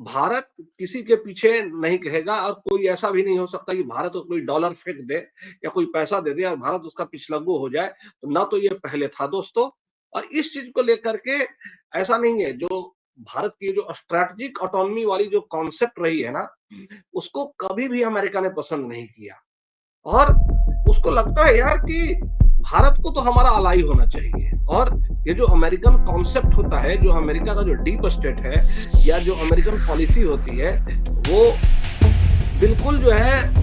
भारत किसी के पीछे नहीं कहेगा और कोई ऐसा भी नहीं हो सकता कि भारत को कोई डॉलर फेंक दे या कोई पैसा दे दे और भारत उसका पिछलग्गू हो जाए। तो ना तो ये पहले था दोस्तों, और इस चीज को लेकर के ऐसा नहीं है। जो भारत की जो स्ट्रैटेजिक ऑटोनॉमी वाली जो कॉन्सेप्ट रही है ना, उसको कभी भी अमेरिका ने पसंद नहीं किया। और उसको लगता है यार कि भारत को तो हमारा अलाई होना चाहिए। और ये जो अमेरिकन कॉन्सेप्ट होता है, जो अमेरिका का जो डीप स्टेट है या जो अमेरिकन पॉलिसी होती है, वो बिल्कुल जो है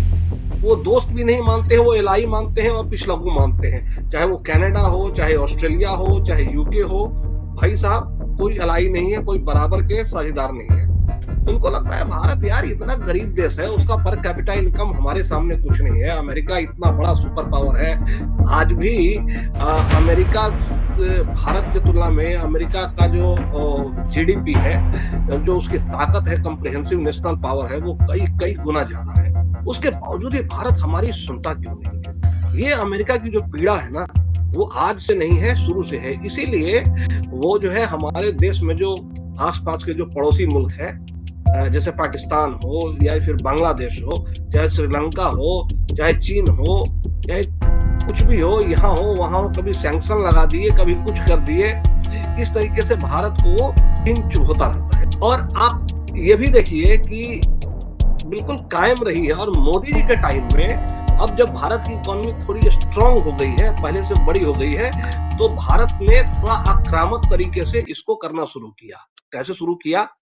वो दोस्त भी नहीं मानते हैं, वो एलाई मानते हैं और पिछलग्गू मानते हैं। चाहे वो कनाडा हो, चाहे ऑस्ट्रेलिया हो, चाहे यूके हो, भाई साहब कोई एलाई नहीं है, कोई बराबर के साझेदार नहीं है। उनको लगता है भारत यार इतना गरीब देश है, उसका पर कैपिटा इनकम हमारे सामने कुछ नहीं है। अमेरिका इतना बड़ा सुपर पावर है। आज भी अमेरिका भारत की तुलना में अमेरिका का जो जीडीपी है, जो उसकी ताकत है, कम्प्रिहेंसिव नेशनल पावर है, वो कई कई गुना ज्यादा है। उसके बावजूद ये भारत हमारी सुनता क्यों नहीं है? ये अमेरिका की जो पीड़ा है ना, वो आज से नहीं है, शुरू से है। इसीलिए वो जो है हमारे देश में जो आसपास के जो पड़ोसी मुल्क है, जैसे पाकिस्तान हो या फिर बांग्लादेश हो, चाहे श्रीलंका हो, चाहे चीन हो, चाहे कुछ भी हो, यहाँ हो वहां हो, कभी सैंक्शन लगा दिए, कभी कुछ कर दिए। इस तरीके से भारत को पिंच होता रहता है। और आप ये भी देखिए कि बिल्कुल कायम रही है। और मोदी जी के टाइम में अब जब भारत की इकोनॉमी थोड़ी स्ट्रांग हो गई है, पहले से बड़ी हो गई है, तो भारत ने थोड़ा आक्रामक तरीके से इसको करना शुरू किया। कैसे शुरू किया?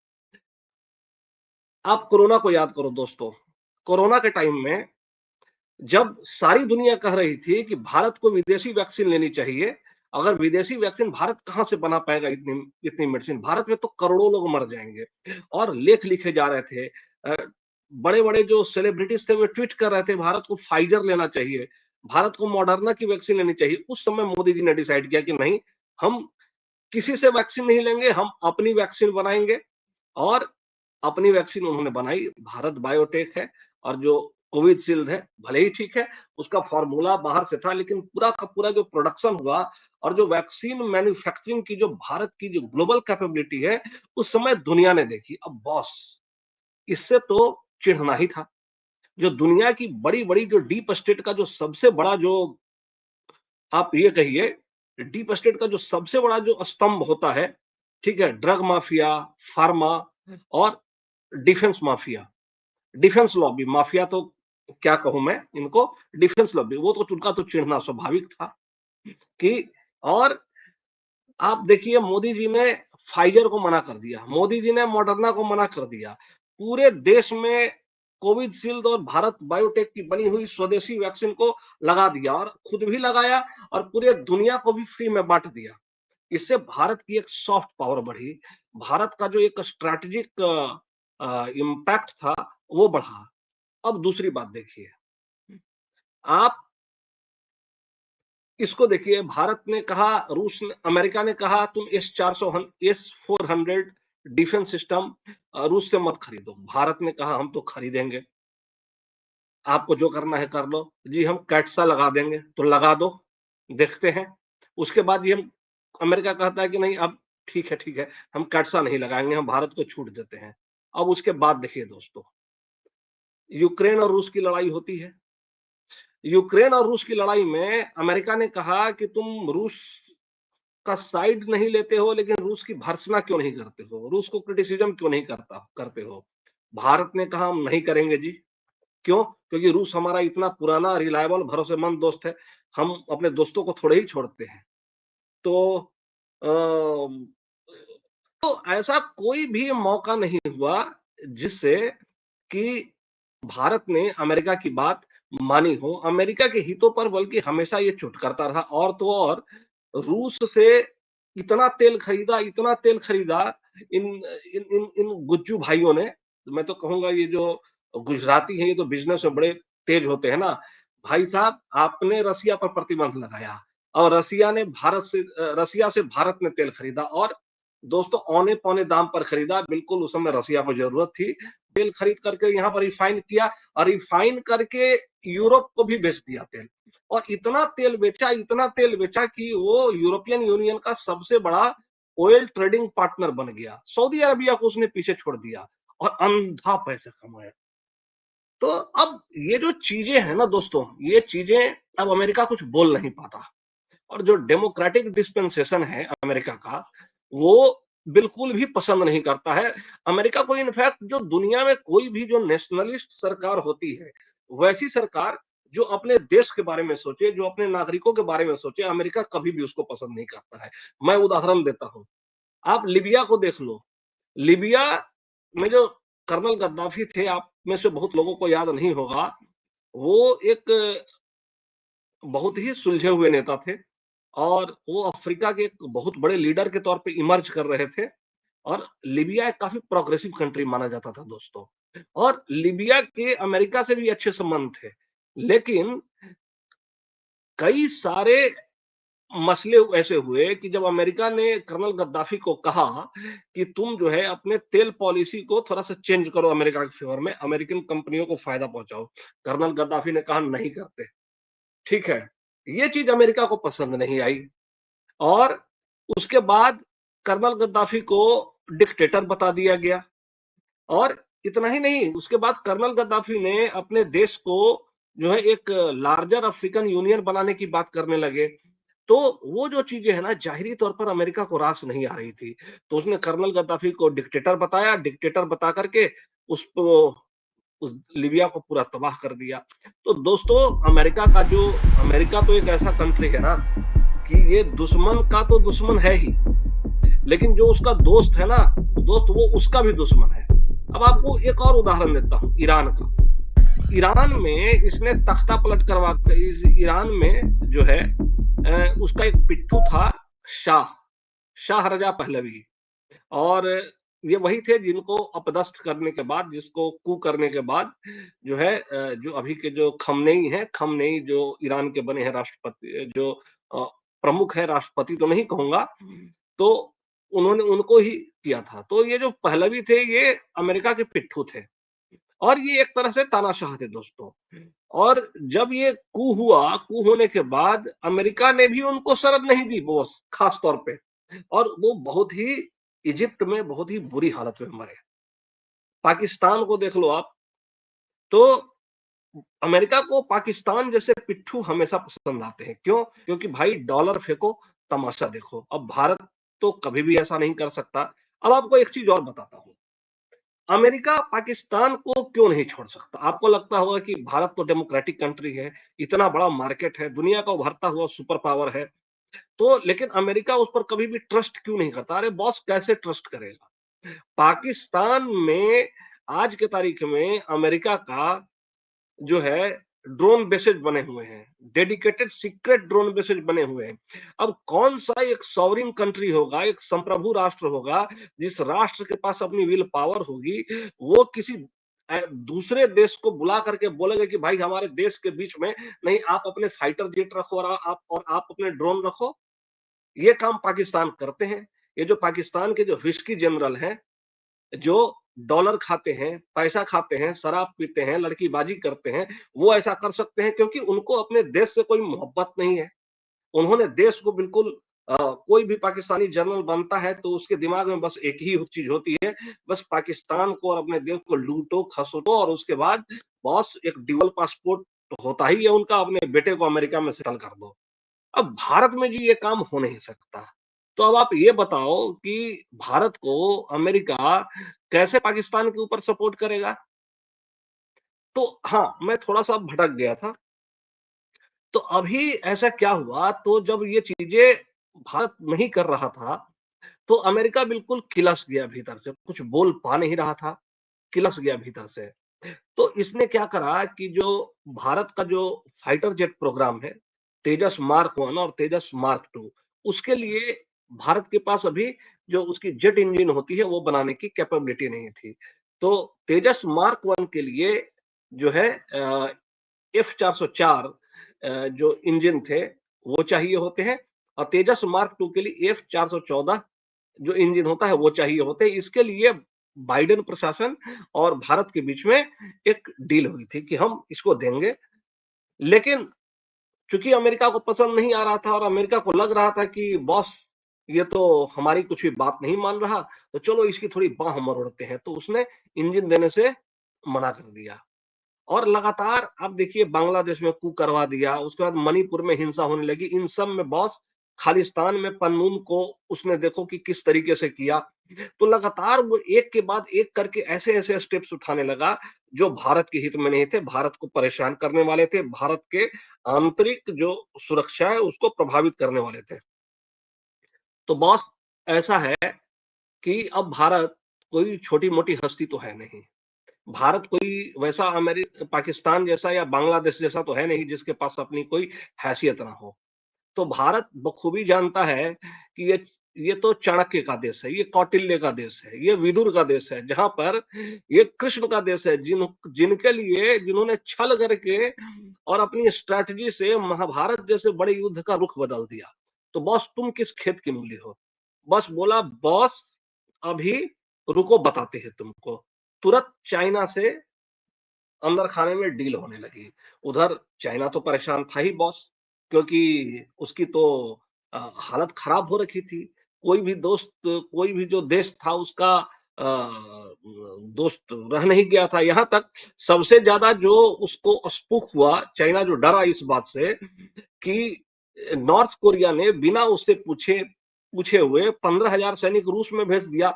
आप कोरोना को याद करो दोस्तों। कोरोना के टाइम में जब सारी दुनिया कह रही थी कि भारत को विदेशी वैक्सीन लेनी चाहिए, अगर विदेशी वैक्सीन भारत कहाँ से बना पाएगा इतनी इतनी मेडिसिन, भारत में तो करोड़ों लोग मर जाएंगे। और लेख लिखे जा रहे थे, बड़े बड़े जो सेलिब्रिटीज थे वो ट्वीट कर रहे थे भारत को फाइजर लेना चाहिए, भारत को मॉडर्ना की वैक्सीन लेनी चाहिए। उस समय मोदी जी ने डिसाइड किया कि नहीं, हम किसी से वैक्सीन नहीं लेंगे, हम अपनी वैक्सीन बनाएंगे। और अपनी वैक्सीन उन्होंने बनाई, भारत बायोटेक है। और जो कोविशील्ड है, भले ही ठीक है, उसका फॉर्मूला बाहर से था, लेकिन पूरा का पूरा जो प्रोडक्शन हुआ और जो वैक्सीन मैन्युफैक्चरिंग की जो भारत की जो ग्लोबल कैपेबिलिटी है, उस समय दुनिया ने देखी। अब बॉस, इससे तो चिढ़ना ही था। जो दुनिया की बड़ी-बड़ी जो डीप स्टेट का जो सबसे बड़ा जो आप ये कहिए, डीप स्टेट का जो सबसे बड़ा जो स्तंभ होता है, ठीक है? ड्रग माफिया, फार्मा और defence mafia, defence lobby, mafia तो क्या कहूं मैं इनको, डिफेंस लॉबी, वो तो उनका तो चिढ़ना स्वाभाविक था कि। और आप देखिए मोदी जी ने फाइजर को मना कर दिया, मोदी जी ने मॉडर्ना को मना कर दिया। पूरे देश में कोविशील्ड और भारत बायोटेक की बनी हुई स्वदेशी वैक्सीन को लगा दिया और खुद भी लगाया और पूरे दुनिया को भी फ्री में बांट दिया। इससे भारत की एक सॉफ्ट पावर बढ़ी, भारत का जो एक स्ट्रैटेजिक इम्पैक्ट था वो बढ़ा। अब दूसरी बात देखिए, आप इसको देखिए, भारत ने कहा, रूस ने, अमेरिका ने कहा तुम S-400 डिफेंस सिस्टम रूस से मत खरीदो। भारत ने कहा हम तो खरीदेंगे, आपको जो करना है कर लो जी, हम कैटसा लगा देंगे, तो लगा दो, देखते हैं। उसके बाद ये हम, अमेरिका कहता है कि नहीं, अब ठीक है, हम कैटसा नहीं लगाएंगे, हम भारत को छूट देते हैं। अब उसके बाद देखिए दोस्तों, यूक्रेन और रूस की लड़ाई होती है। यूक्रेन और रूस की लड़ाई में अमेरिका ने कहा कि तुम रूस का साइड नहीं लेते हो, लेकिन रूस की भर्त्सना क्यों नहीं करते हो, रूस को क्रिटिसिज्म क्यों नहीं करते हो। भारत ने कहा हम नहीं करेंगे जी। क्यों? क्योंकि रूस हमारा इतना पुराना रिलायबल भरोसेमंद दोस्त है, हम अपने दोस्तों को थोड़े ही छोड़ते हैं। तो अ, तो ऐसा कोई भी मौका नहीं हुआ जिससे कि भारत ने अमेरिका की बात मानी हो, अमेरिका के हितों पर बल्कि हमेशा ये चुट करता रहा। और तो और रूस से इतना तेल खरीदा इन इन इन इन गुज्जू भाइयों ने। मैं तो कहूंगा ये जो गुजराती हैं, ये तो बिजनेस में बड़े तेज होते हैं ना। भाई साहब, आपने रसिया पर प्रतिबंध लगाया और रसिया से भारत ने तेल खरीदा। और दोस्तों, औने पौने दाम पर खरीदा, बिल्कुल उस समय रसिया को जरूरत थी। तेल खरीद करके यहाँ पर रिफाइन किया और रिफाइन करके यूरोप को भी बेच दिया तेल। और इतना तेल बेचा कि वो यूरोपियन यूनियन का सबसे बड़ा ऑयल ट्रेडिंग पार्टनर बन गया। सऊदी अरबिया को उसने पीछे छोड़ दिया। और अंधा पैसा कमाया। तो अब ये जो चीजें हैं ना दोस्तों, ये चीजें अब अमेरिका कुछ बोल नहीं पाता। और जो डेमोक्रेटिक डिस्पेंसेशन है अमेरिका का, वो बिल्कुल भी पसंद नहीं करता है। अमेरिका को इनफैक्ट जो दुनिया में कोई भी जो नेशनलिस्ट सरकार होती है, वैसी सरकार जो अपने देश के बारे में सोचे, जो अपने नागरिकों के बारे में सोचे, अमेरिका कभी भी उसको पसंद नहीं करता है। मैं उदाहरण देता हूँ, आप लिबिया को देख लो। लिबिया में जो कर्नल गद्दाफी थे, आप में से बहुत लोगों को याद नहीं होगा, वो एक बहुत ही सुलझे हुए नेता थे और वो अफ्रीका के एक बहुत बड़े लीडर के तौर पे इमर्ज कर रहे थे और लिबिया एक काफी प्रोग्रेसिव कंट्री माना जाता था दोस्तों। और लिबिया के अमेरिका से भी अच्छे संबंध थे, लेकिन कई सारे मसले ऐसे हुए कि जब अमेरिका ने कर्नल गद्दाफी को कहा कि तुम जो है अपने तेल पॉलिसी को थोड़ा सा चेंज करो अमेरिका के फेवर में, अमेरिकन कंपनियों को फायदा पहुंचाओ, कर्नल गद्दाफी ने कहा नहीं करते। ठीक है, ये चीज अमेरिका को पसंद नहीं आई और उसके बाद कर्नल गद्दाफी को डिक्टेटर बता दिया गया। और इतना ही नहीं, उसके बाद कर्नल गद्दाफी ने अपने देश को जो है एक लार्जर अफ्रीकन यूनियन बनाने की बात करने लगे। तो वो जो चीजें है ना, जाहिरी तौर पर अमेरिका को रास नहीं आ रही थी। तो उसने कर्नल गद्दाफी को डिक्टेटर बताया, डिक्टेटर बता करके उसको उस लिबिया को पूरा तबाह कर दिया। तो दोस्तों, अमेरिका तो एक ऐसा कंट्री है ना कि ये दुश्मन का तो दुश्मन है ही, लेकिन जो उसका दोस्त है ना, दोस्त वो उसका भी दुश्मन है। अब आपको एक और उदाहरण देता हूँ, ईरान का। ईरान में इसने तख्ता पलट करवा इस ईरान में जो है उसका एक पिट्ठू था, शाह शाह रजा पहलवी। और ये वही थे जिनको अपदस्थ करने के बाद, जिसको कू करने के बाद जो है जो अभी के जो खमनेई हैं, खमनेई जो ईरान के बने हैं राष्ट्रपति, जो अ, प्रमुख है, राष्ट्रपति तो नहीं कहूंगा, तो उन्होंने उनको ही किया था। तो ये जो पहलवी थे, ये अमेरिका के पिट्ठू थे और ये एक तरह से तानाशाह थे दोस्तों। और जब ये कू हुआ, कू होने के बाद अमेरिका ने भी उनको शरण नहीं दी, बॉस खास तौर पे। और वो बहुत ही इजिप्ट में बहुत ही बुरी हालत में मरे। पाकिस्तान को देख लो आप, तो अमेरिका को पाकिस्तान जैसे पिट्ठू हमेशा पसंद आते हैं। क्यों? क्योंकि भाई डॉलर फेंको, तमाशा देखो। अब भारत तो कभी भी ऐसा नहीं कर सकता। अब आपको एक चीज और बताता हूँ, अमेरिका पाकिस्तान को क्यों नहीं छोड़ सकता? आपको लगता होगा कि भारत तो डेमोक्रेटिक कंट्री है, इतना बड़ा मार्केट है, दुनिया का उभरता हुआ सुपर पावर है, तो लेकिन अमेरिका उस पर कभी भी ट्रस्ट क्यों नहीं करता? अरे बॉस, कैसे ट्रस्ट करेगा? पाकिस्तान में आज के तारीख में अमेरिका का जो है ड्रोन बेसेस बने हुए हैं, डेडिकेटेड सीक्रेट ड्रोन बेसेस बने हुए हैं। अब कौन सा एक सॉवरिन कंट्री होगा, एक संप्रभु राष्ट्र होगा, जिस राष्ट्र के पास अपनी विल पावर होगी, वो किसी दूसरे देश को बुला करके बोलेगा कि भाई हमारे देश के बीच में नहीं, आप अपने फाइटर जेट रखो और आप अपने ड्रोन रखो। ये काम पाकिस्तान करते हैं। ये जो पाकिस्तान के जो विस्की जनरल हैं, जो डॉलर खाते हैं, पैसा खाते हैं, शराब पीते हैं, लड़कीबाजी करते हैं, वो ऐसा कर सकते हैं क्योंकि उनको अपने देश से कोई मोहब्बत नहीं है। उन्होंने देश को बिल्कुल कोई भी पाकिस्तानी जनरल बनता है तो उसके दिमाग में बस एक ही चीज़ होती है, बस पाकिस्तान को और अपने देश को लूटो, खसोटो और उसके बाद बॉस एक ड्यूअल पासपोर्ट होता ही है उनका, अपने बेटे को अमेरिका में सेटल कर दो। अब भारत में जी ये काम हो नहीं सकता। तो अब आप ये बताओ कि भारत को अमेरिका कैसे पाकिस्तान के ऊपर सपोर्ट करेगा? तो हाँ, मैं थोड़ा-सा भटक गया था। तो अभी ऐसा क्या हुआ, तो जब ये चीज़ें भारत नहीं कर रहा था, तो अमेरिका बिल्कुल किलस गया भीतर से, कुछ बोल पा नहीं रहा था, किलस गया भीतर से। तो इसने क्या करा कि जो भारत का जो फाइटर जेट प्रोग्राम है, तेजस मार्क 1 और तेजस मार्क 2, उसके लिए भारत के पास अभी जो उसकी जेट इंजन होती है, वो बनाने की कैपेबिलिटी नहीं थी। तो तेजस मार्क 1 के लिए जो है F404 जो इंजन थे, वो चाहिए होते हैं और तेजस मार्क 2 के लिए F414 जो इंजन होता है, वो चाहिए होते हैं। इसके लिए बाइडेन प्रशासन और भारत के बीच में एक डील हुई थी कि हम इसको देंगे। लेकिन चूँकि अमेरिका को पसंद नहीं आ रहा था और अमेरिका को लग रहा था कि बॉस ये तो हमारी कुछ भी बात नहीं मान रहा, तो चलो इसकी थोड़ी बाँह मरोड़ते हैं। तो उसने इंजन देने से मना कर दिया। और लगातार आप देखिए बांग्लादेश में कू करवा दिया, उसके बाद मणिपुर में हिंसा होने लगी। इन सब में बॉस खालिस्तान में पन्नून को उसने देखो कि किस तरीके से किया। तो लगातार वो एक के बाद एक करके ऐसे-ऐसे स्टेप्स उठाने लगा, जो भारत के हित में नहीं थे, भारत को परेशान करने वाले थे, भारत के आंतरिक जो सुरक्षा है उसको प्रभावित करने वाले थे। तो बॉस ऐसा है कि अब भारत कोई छोटी-मोटी हस्ती तो है नहीं। भारत कोई वैसा पाकिस्तान जैसा या बांग्लादेश जैसा तो है नहीं जिसके पास अपनी कोई हैसियत ना हो। तो भारत बखूबी जानता है कि ये तो चाणक्य का देश है, ये कौटिल्य का देश है, ये विदुर का देश है, जहाँ पर ये कृष्ण का देश है, जिनके लिए जिन्होंने छल करके और अपनी स्ट्रैटेजी से महाभारत जैसे बड़े युद्ध का रुख बदल दिया। तो बॉस तुम किस खेत की मूली हो? बस बोला बॉस अभी रुको बताते हैं तुमको। तुरंत चाइना से अंदर खाने में डील होने लगी। उधर चाइना तो परेशान था ही बॉस, क्योंकि उसकी तो हालत खराब हो रखी थी। कोई भी जो देश था उसका दोस्त रह नहीं गया था। यहाँ तक सबसे ज़्यादा जो उसको स्पूक हुआ, चाइना जो डरा इस बात से कि नॉर्थ कोरिया ने बिना उससे पूछे पूछे हुए 15,000 सैनिक रूस में भेज दिया।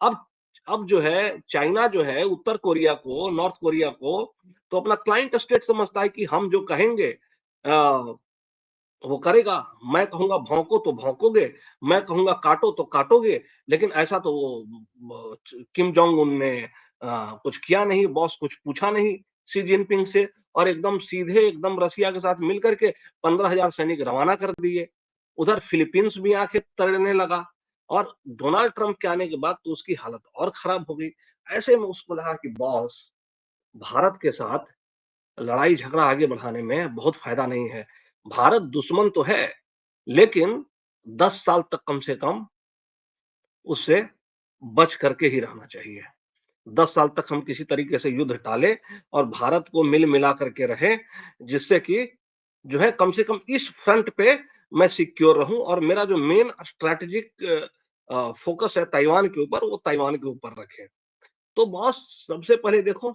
अब अब जो है चाइना जो है उत्तर कोरिया को, नॉर्थ कोरिया को तो अपना क्लाइंट स्टेट समझता है कि हम जो कहेंगे वो करेगा। मैं कहूँगा भौंको तो भौंकोगे, मैं कहूँगा काटो तो काटोगे, लेकिन ऐसा तो किम जोंग उन ने कुछ किया नहीं, बॉस कुछ पूछा नहीं शी जिनपिंग से और एकदम सीधे एकदम रसिया के साथ मिलकर के 15,000 सैनिक रवाना कर दिए। उधर फिलीपींस भी आँखें तड़ने लगा और डोनाल्ड ट्रंप के आने के बाद तो उसकी हालत और खराब हो गई। ऐसे में उसको लगा कि बॉस भारत के साथ लड़ाई झगड़ा आगे बढ़ाने में बहुत फायदा नहीं है। भारत दुश्मन तो है, लेकिन 10 साल तक कम से कम उससे बच करके ही रहना चाहिए। 10 साल तक हम किसी तरीके से युद्ध टालें और भारत को मिल-मिला करके रहें, जिससे कि जो है कम से कम इस फ्रंट पे मैं सिक्योर रहूँ और मेरा जो मेन स्ट्रैटेजिक फोकस है ताइवान के ऊपर, वो ताइवान के ऊपर रखें। तो बॉस सबसे पहले देखो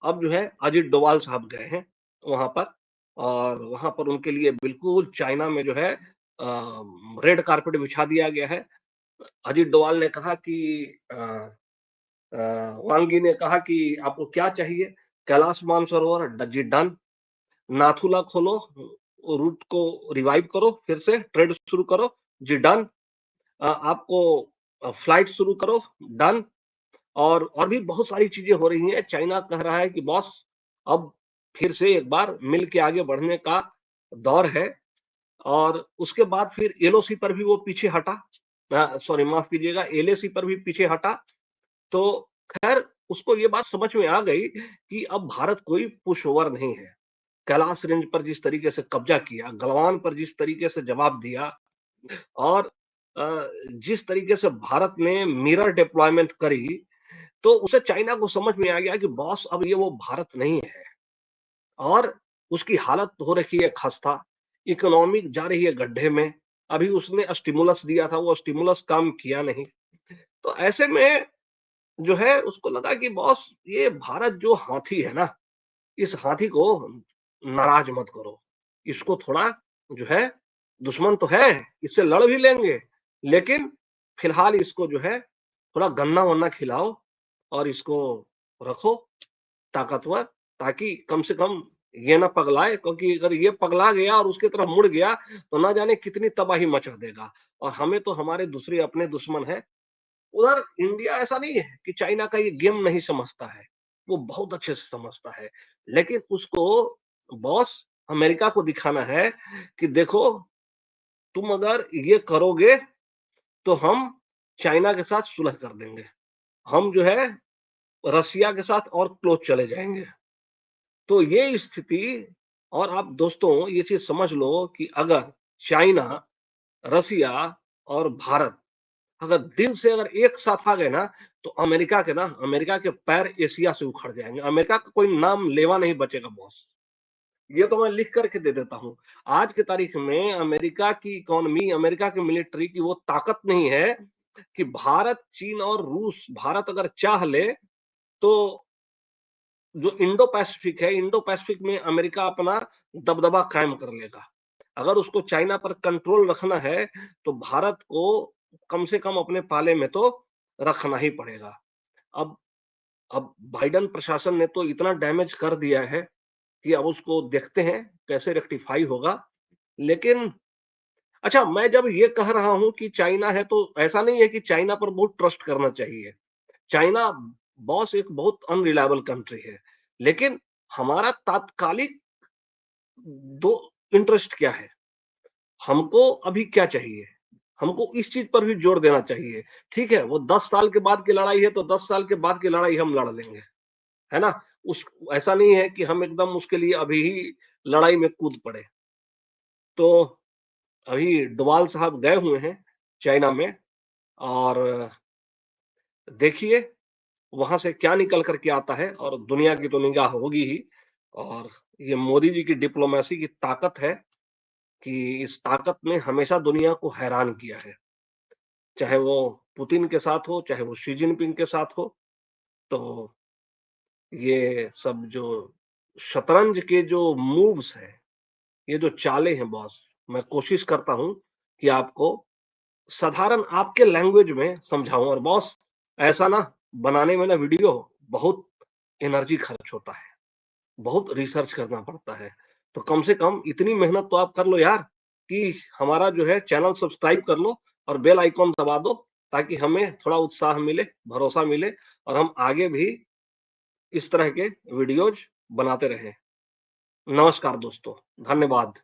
अब जो है अजित डोभाल साहब गए हैं वहाँ पर और वहाँ पर उनके लिए बिल्कुल चाइना में जो है रेड कार्पेट बिछा दिया गया है। अजित डोभाल ने कहा कि अ, वांग यी ने कहा कि आपको क्या चाहिए? कैलाश मानसरोवर जी डन। नाथुला खोलो, रूट को रिवाइव करो, फिर से ट्रेड शुरू करो, जी डन। आपको फ्लाइट शुरू करो, डन। और भी बहुत सारी चीजें हो रही हैं। चाइना कह रहा है कि बॉस अब फिर से एक बार मिल के आगे बढ़ने का दौर है और उसके बाद फिर एलओसी पर भी वो पीछे हटा। सॉरी माफ कीजिएगा एलएसी पर भी पीछे हटा। तो खैर उसको ये बात समझ में आ गई कि अब भारत कोई पुश ओवर नहीं है। कैलाश रेंज पर जिस तरीके से कब्जा किया, गलवान पर जिस तरीके से जवाब दिया और जिस तरीके से भारत ने मिरर डिप्लॉयमेंट करी तो उसे चाइना को समझ में आ गया कि बॉस अब ये वो भारत नहीं है और उसकी हालत हो रखी है खस्ता, इकोनॉमी जा रही है गड्ढे में। अभी उसने स्टिमुलस दिया था, वो स्टिमुलस काम किया नहीं। तो ऐसे में जो है उसको लगा कि बॉस ये भारत जो हाथी है ना, इस हाथी को नाराज मत करो। इसको थोड़ा जो है दुश्मन तो है, इससे लड़ भी लेंगे, लेकिन फिलहाल इसको जो है थोड़ा गन्ना-वन्ना खिलाओ और इसको रखो ताकतवर ताकि कम से कम ये ना पगलाए क्योंकि अगर ये पगला गया और उसकी तरफ मुड़ गया तो ना जाने कितनी तबाही मचा देगा और हमें तो हमारे दूसरे अपने दुश्मन है। उधर इंडिया ऐसा नहीं है कि चाइना का ये गेम नहीं समझता है, वो बहुत अच्छे से समझता है। लेकिन उसको बॉस अमेरिका को दिखाना है कि देखो तुम अगर ये करोगे तो हम चाइना के साथ सुलह कर देंगे। हम जो है रसिया के साथ और क्लोज चले जाएँगे। तो ये स्थिति और आप दोस्तों ये चीज़ समझ लो कि अगर चाइना, रसिया और भारत अगर दिल से अगर एक साथ आ गए ना, तो अमेरिका के पैर एशिया से उखड़ जाएँगे। अमेरिका का कोई नाम लेवा नहीं बचेगा बॉस। ये तो मैं लिख करके दे देता हूँ। आज की तारीख में अमेरिका की इकोनॉमी, अमेरिका की मिलिट्री की वो ताकत नहीं है कि भारत, चीन और रूस, भारत अगर चाह ले तो जो इंडो पैसिफिक है, इंडो पैसिफिक में अमेरिका अपना दबदबा कायम कर लेगा। अगर उसको चाइना पर कंट्रोल रखना है, तो भारत को कम से कम अपने पाले में तो रखना ही पड़ेगा। अब अब बाइडेन प्रशासन ने तो इतना डैमेज कर दिया है कि अब उसको देखते हैं कैसे रेक्टिफाई होगा। लेकिन अच्छा, मैं जब ये कह रहा हूँ कि चाइना है, तो ऐसा नहीं है कि चाइना पर बहुत ट्रस्ट करना चाहिए। चाइना बॉस एक बहुत अनरिलायबल कंट्री है। लेकिन हमारा तात्कालिक दो इंटरेस्ट क्या है? हमको अभी क्या चाहिए? हमको इस चीज़ पर भी जोर देना चाहिए। ठीक है, वो 10 साल के बाद की लड़ाई है, तो 10 साल के बाद की लड़ाई हम लड़ लेंगे, है ना? उस ऐसा नहीं है कि हम एकदम उसके लिए अभी ही लड़ाई में कूद पड़े। तो अभी डोभाल साहब गए हुए हैं चाइना में, और देखिए वहां से क्या निकल कर के आता है, और दुनिया की तो निगाह होगी ही। और ये मोदी जी की डिप्लोमेसी की ताकत है कि इस ताकत ने हमेशा दुनिया को हैरान किया है। चाहे वो पुतिन के साथ हो, चाहे वो शी जिनपिंग के साथ हो। तो ये सब जो शतरंज के जो मूव्स हैं, ये जो चालें हैं बॉस, मैं कोशिश करता हूँ कि आपको साधारण आपके लैंग्वेज में समझाऊँ। और बॉस, ऐसा ना बनाने में ना वीडियो बहुत एनर्जी खर्च होता है, बहुत रिसर्च करना पड़ता है। तो कम से कम इतनी मेहनत तो आप कर लो यार, कि हमारा जो है चैनल सब्सक्राइब कर लो और बेल आइकॉन दबा दो, ताकि हमें थोड़ा उत्साह मिले, भरोसा मिले, और हम आगे भी इस तरह के वीडियोज़ बनाते रहें। नमस्कार दोस्तों, धन्यवाद।